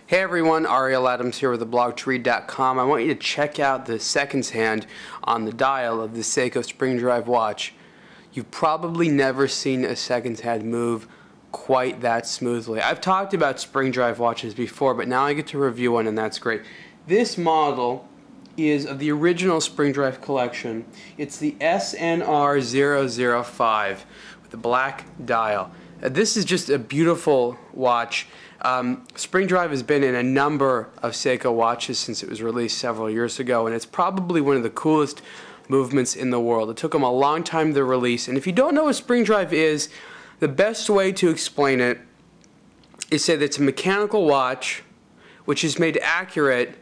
Hey everyone, Ariel Adams here with theblogtoread.com. I want you to check out the seconds hand on the dial of the Seiko spring drive watch. You've probably never seen a seconds hand move quite that smoothly. I've talked about spring drive watches before, but now I get to review one, and that's great. This model is of the original spring drive collection. It's the SNR005 with the black dial. This is just a beautiful watch. Spring drive has been in a number of Seiko watches since it was released several years ago, and it's probably one of the coolest movements in the world. It took them a long time to release, and if you don't know what spring drive is, the best way to explain it is say that it's a mechanical watch which is made accurate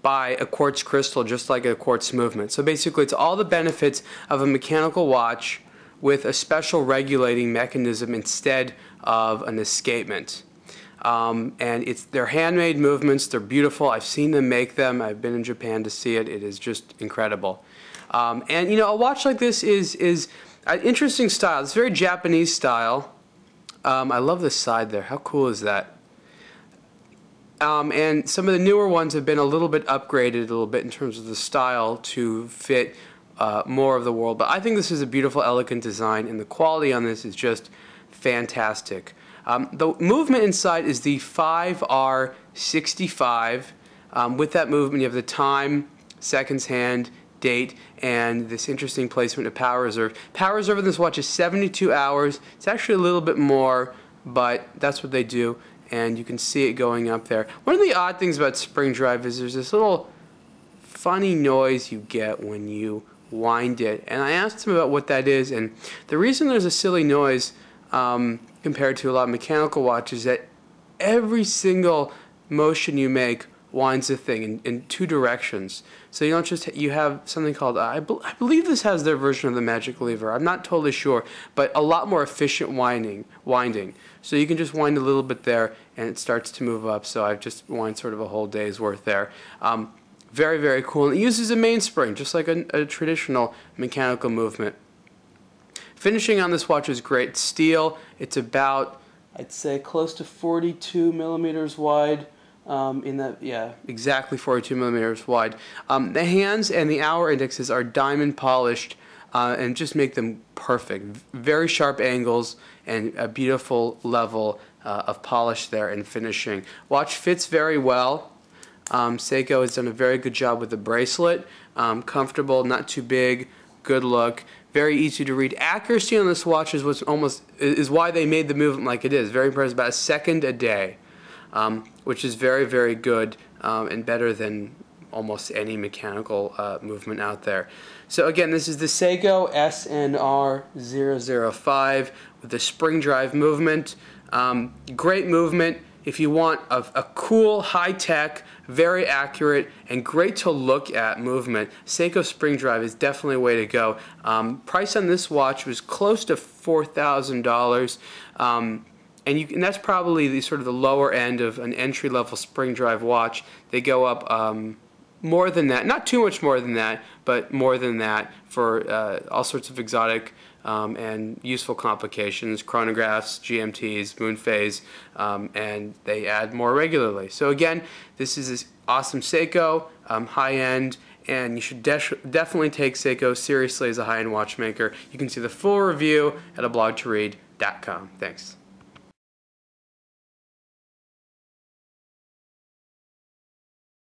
by a quartz crystal, just like a quartz movement. So basically it's all the benefits of a mechanical watch with a special regulating mechanism instead of an escapement. And they're handmade movements. They're beautiful. I've seen them make them. I've been in Japan to see it. It is just incredible. And you know, a watch like this is an interesting style. It's very Japanese style. I love the side there. How cool is that? And some of the newer ones have been a little bit upgraded a little bit in terms of the style to fit more of the world. But I think this is a beautiful, elegant design, and the quality on this is just fantastic. The movement inside is the 5R65. With that movement, you have the time, seconds hand, date, and this interesting placement of power reserve. Power reserve in this watch is 72 hours. It's actually a little bit more, but that's what they do, and you can see it going up there. One of the odd things about spring drive is there's this little funny noise you get when you wind it, and I asked him about what that is, and the reason there's a silly noise compared to a lot of mechanical watches, that every single motion you make winds the thing in two directions. So you don't just, you have something called, I believe this has their version of the magic lever. I'm not totally sure, but a lot more efficient winding. So you can just wind a little bit there and it starts to move up. So I've just wind sort of a whole day's worth there. Very, very cool. And it uses a mainspring, just like a traditional mechanical movement. Finishing on this watch is great. Steel. It's about, I'd say, close to 42 millimeters wide. Exactly 42 millimeters wide. The hands and the hour indexes are diamond polished and just make them perfect. Very sharp angles and a beautiful level of polish there and finishing. Watch fits very well. Seiko has done a very good job with the bracelet. Comfortable, not too big, good look. Very easy to read. Accuracy on this watch is why they made the movement like it is. Very impressive. About a second a day, which is very, very good and better than almost any mechanical movement out there. So again, this is the Seiko SNR005 with the spring drive movement. Great movement. If you want a cool, high-tech, very accurate, and great to look at movement, Seiko spring drive is definitely a way to go. Price on this watch was close to $4,000, and that's probably the sort of the lower end of an entry-level spring drive watch. They go up more than that, not too much more than that, but more than that for all sorts of exotic and useful complications, chronographs, GMTs, moon phase, and they add more regularly. So again, this is this awesome Seiko, high-end, and you should definitely take Seiko seriously as a high-end watchmaker. You can see the full review at ablogtoread.com. Thanks.